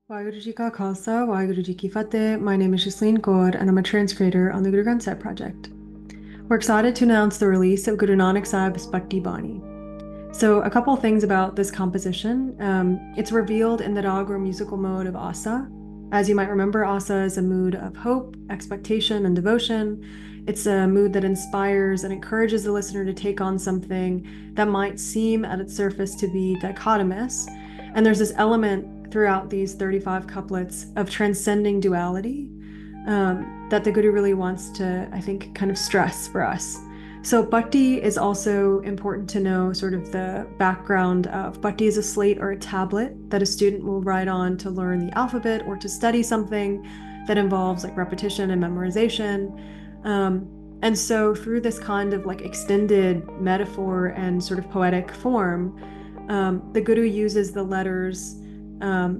Waheguru Ji Ka Khalsa, Waheguru Ji Ki Fateh. My name is Jasleen Kaur, and I'm a translator on the Guru Granth Sahib project. We're excited to announce the release of Guru Nanak Sahib's Patti Meaning. So, a couple things about this composition. It's revealed in the rag or musical mode of asa. As you might remember, asa is a mood of hope, expectation, and devotion. It's a mood that inspires and encourages the listener to take on something that might seem at its surface to be dichotomous. And there's this element throughout these 35 couplets of transcending duality that the Guru really wants to, I think, kind of stress for us. So Patti is also important to know sort of the background of. Patti is a slate or a tablet that a student will write on to learn the alphabet or to study something that involves like repetition and memorization. And so through this kind of like extended metaphor and sort of poetic form, the Guru uses the letters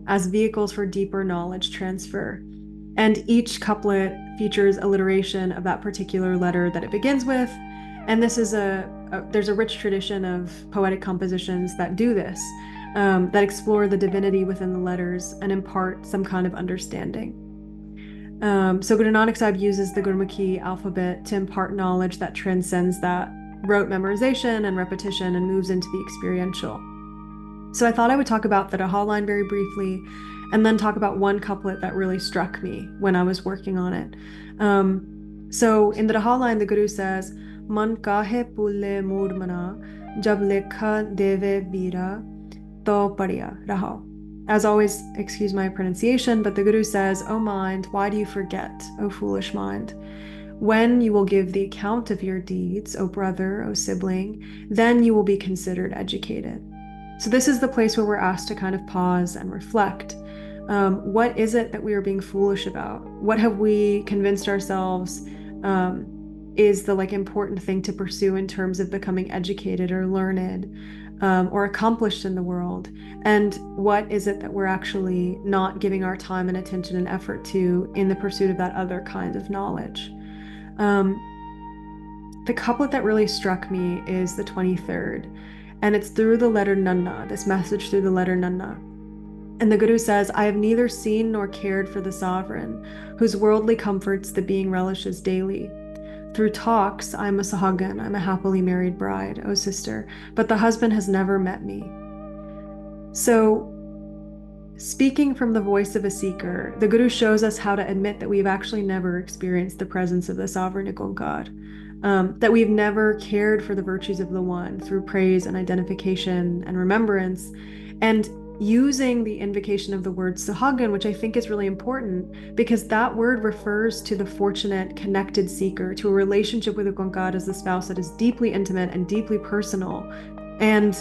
as vehicles for deeper knowledge transfer. And each couplet features alliteration of that particular letter that it begins with. And this is there's a rich tradition of poetic compositions that do this, that explore the divinity within the letters and impart some kind of understanding. So Guru Nanak Sahib uses the Gurmukhi alphabet to impart knowledge that transcends that rote memorization and repetition and moves into the experiential. So I thought I would talk about the Rahau Line very briefly, and then talk about one couplet that really struck me when I was working on it. So in the Rahau Line, the Guru says, "Man kahe pulle mood mana, jab lekha deve bira, to padiya Rahau." As always, excuse my pronunciation, but the Guru says, "O mind, why do you forget, O foolish mind? When you will give the account of your deeds, O brother, O sibling, then you will be considered educated." So this is the place where we're asked to kind of pause and reflect. What is it that we are being foolish about? What have we convinced ourselves is the like important thing to pursue in terms of becoming educated or learned or accomplished in the world? And what is it that we're actually not giving our time and attention and effort to in the pursuit of that other kind of knowledge? The couplet that really struck me is the 23rd, and it's through the letter Nanna, this message through the letter Nanna. And the Guru says, "I have neither seen nor cared for the sovereign, whose worldly comforts the being relishes daily. Through talks, I'm a Sahagan, I'm a happily married bride, O sister, but the husband has never met me." So, speaking from the voice of a seeker, the Guru shows us how to admit that we've actually never experienced the presence of the sovereign IkOankar, that we've never cared for the virtues of the One through praise and identification and remembrance, and using the invocation of the word Sahagan, which I think is really important because that word refers to the fortunate, connected seeker, to a relationship with IkOankar as the spouse that is deeply intimate and deeply personal. And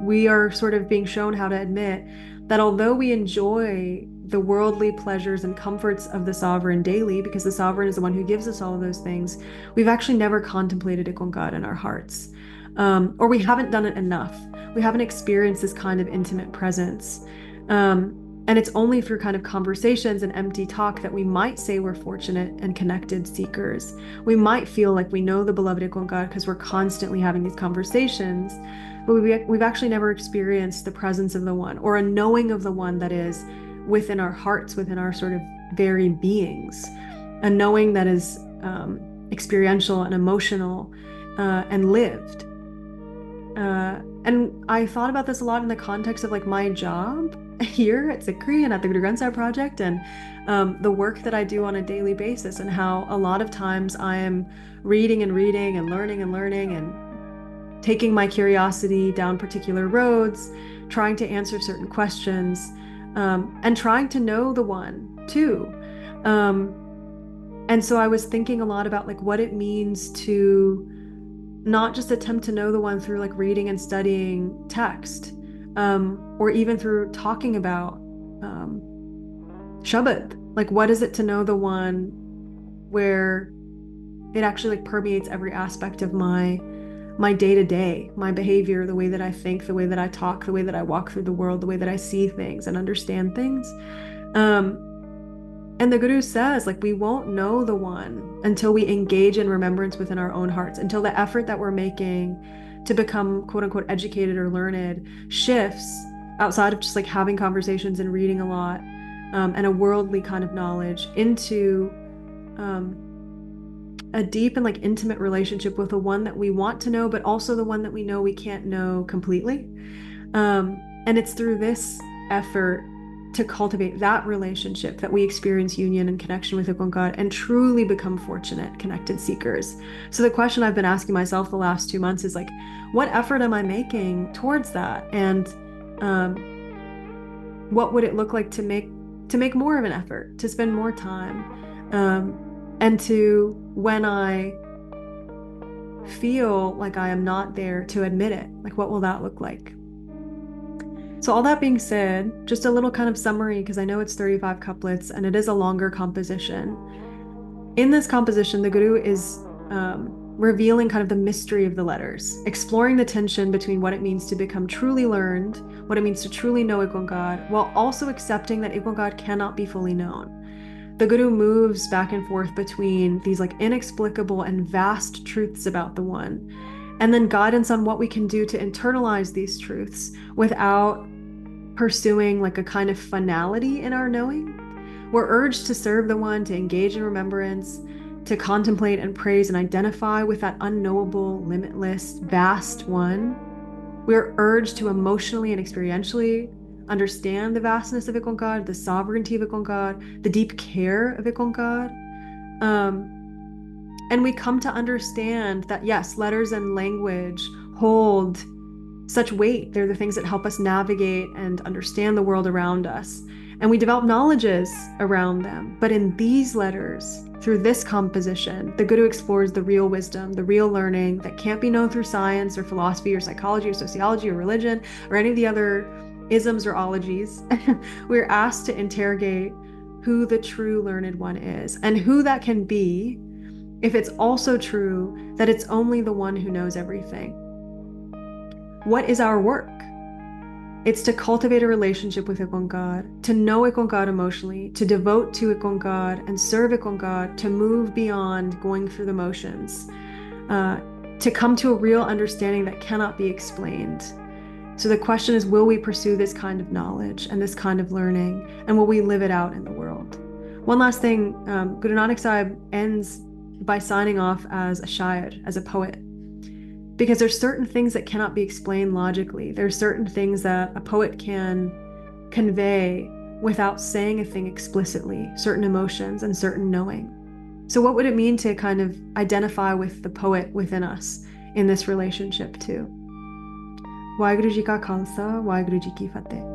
we are sort of being shown how to admit that although we enjoy the worldly pleasures and comforts of the sovereign daily, because the sovereign is the one who gives us all of those things, we've actually never contemplated IkOankar in our hearts. Or we haven't done it enough. We haven't experienced this kind of intimate presence. And it's only through kind of conversations and empty talk that we might say we're fortunate and connected seekers. We might feel like we know the beloved IkOankar because we're constantly having these conversations, but we've actually never experienced the presence of the One, or a knowing of the One that is within our hearts, within our sort of very beings, a knowing that is experiential and emotional and lived. And I thought about this a lot in the context of like my job here at SikhRI and at the Guru Granth Sahib project, and the work that I do on a daily basis, and how a lot of times I am reading and reading and learning and taking my curiosity down particular roads, trying to answer certain questions, and trying to know the One too. And so I was thinking a lot about like what it means to not just attempt to know the One through like reading and studying text, or even through talking about Shabad. Like, what is it to know the One where it actually like permeates every aspect of my day-to-day, my behavior, the way that I think, the way that I talk, the way that I walk through the world, the way that I see things and understand things. And the Guru says, like, we won't know the One until we engage in remembrance within our own hearts, until the effort that we're making to become quote unquote educated or learned shifts outside of just like having conversations and reading a lot, and a worldly kind of knowledge, into a deep and like intimate relationship with the one that we want to know, but also the one that we know we can't know completely. And it's through this effort to cultivate that relationship that we experience union and connection with IkOankar and truly become fortunate, connected seekers. So the question I've been asking myself the last 2 months is like, what effort am I making towards that? And what would it look like to make more of an effort, to spend more time, and to, when I feel like I am not there, to admit it? Like, what will that look like? So all that being said, just a little kind of summary, because I know it's 35 couplets and it is a longer composition. In this composition, the Guru is revealing kind of the mystery of the letters, exploring the tension between what it means to become truly learned, what it means to truly know IkOankar, while also accepting that IkOankar cannot be fully known. The Guru moves back and forth between these like inexplicable and vast truths about the one, and then guidance on what we can do to internalize these truths without pursuing like a kind of finality in our knowing. We're urged to serve the one, to engage in remembrance, to contemplate and praise and identify with that unknowable, limitless, vast one. We're urged to emotionally and experientially understand the vastness of IkOankar, the sovereignty of IkOankar, the deep care of IkOankar. And we come to understand that, yes, letters and language hold such weight. They're the things that help us navigate and understand the world around us. And we develop knowledges around them. But in these letters, through this composition, the Guru explores the real wisdom, the real learning that can't be known through science or philosophy or psychology or sociology or religion or any of the other isms or ologies. We're asked to interrogate who the true learned one is and who that can be if it's also true that it's only the one who knows everything. What is our work? It's to cultivate a relationship with IkOankar, to know IkOankar emotionally, to devote to IkOankar and serve IkOankar, to move beyond going through the motions, to come to a real understanding that cannot be explained. So the question is, will we pursue this kind of knowledge and this kind of learning, and will we live it out in the world? One last thing, Guru Nanak Sahib ends by signing off as a shair, as a poet. Because there's certain things that cannot be explained logically. There's certain things that a poet can convey without saying a thing explicitly, certain emotions and certain knowing. So what would it mean to kind of identify with the poet within us in this relationship too? Waheguru Ji Ka Khalsa, Waheguru Ji Ki Fateh.